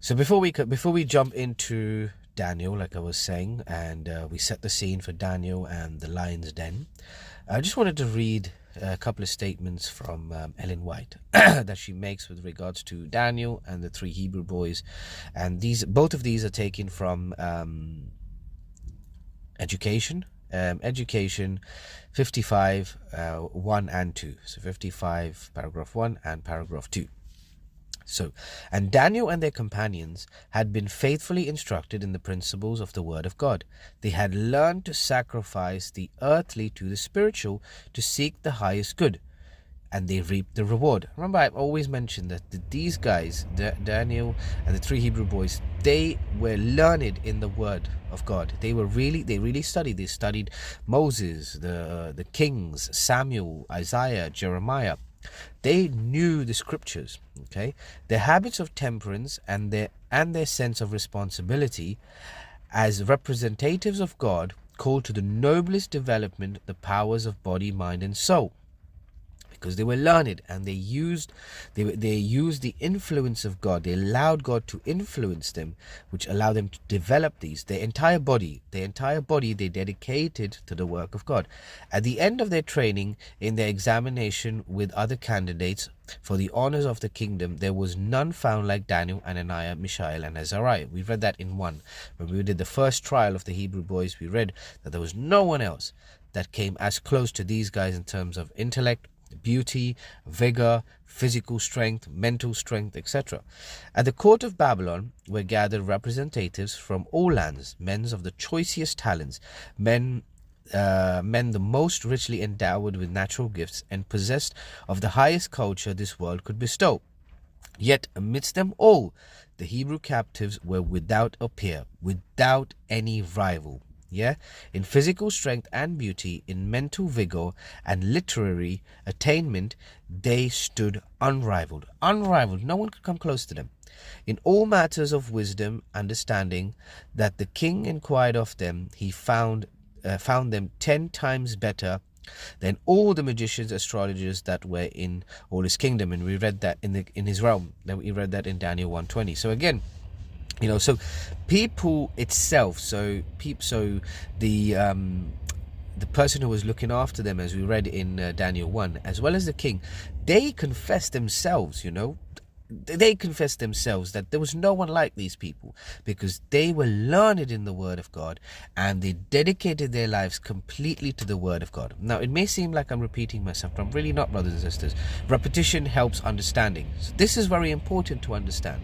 So before we jump into Daniel, like I was saying, and we set the scene for Daniel and the lion's den, I just wanted to read a couple of statements from Ellen White that she makes with regards to Daniel and the three Hebrew boys, and both of these are taken from Education 55 1 and 2. So 55 paragraph 1 and paragraph 2. So, and Daniel and their companions had been faithfully instructed in the principles of the word of God. They had learned to sacrifice the earthly to the spiritual to seek the highest good, and they reaped the reward. Remember, I've always mentioned that these guys, Daniel and the three Hebrew boys, they were learned in the word of God. They really studied. They studied Moses, the kings, Samuel, Isaiah, Jeremiah. They knew the scriptures. Okay, their habits of temperance and their sense of responsibility as representatives of God called to the noblest development the powers of body, mind, and soul. Because they were learned and they used the influence of God. They allowed God to influence them, which allowed them to develop these. Their entire body they dedicated to the work of God. At the end of their training, in their examination with other candidates for the honors of the kingdom, there was none found like Daniel, Ananiah, Mishael, and Azariah. We read that in 1. When we did the first trial of the Hebrew boys, we read that there was no one else that came as close to these guys in terms of intellect, beauty, vigor, physical strength, mental strength, etc. At the court of Babylon were gathered representatives from all lands, men of the choicest talents, men the most richly endowed with natural gifts and possessed of the highest culture this world could bestow. Yet amidst them all, the Hebrew captives were without a peer, without any rival. In physical strength and beauty, in mental vigor and literary attainment, they stood unrivaled. No one could come close to them. In all matters of wisdom, understanding, that the king inquired of them, he found them 10 times better than all the magicians, astrologers that were in all his kingdom. And we read that in his realm. We read that in Daniel 1:20. So again, so people itself, the person who was looking after them, as we read in Daniel 1, as well as the king, they confessed themselves, they confessed themselves that there was no one like these people, because they were learned in the word of God and they dedicated their lives completely to the word of God. Now, it may seem like I'm repeating myself, but I'm really not, brothers and sisters. Repetition helps understanding. So this is very important to understand.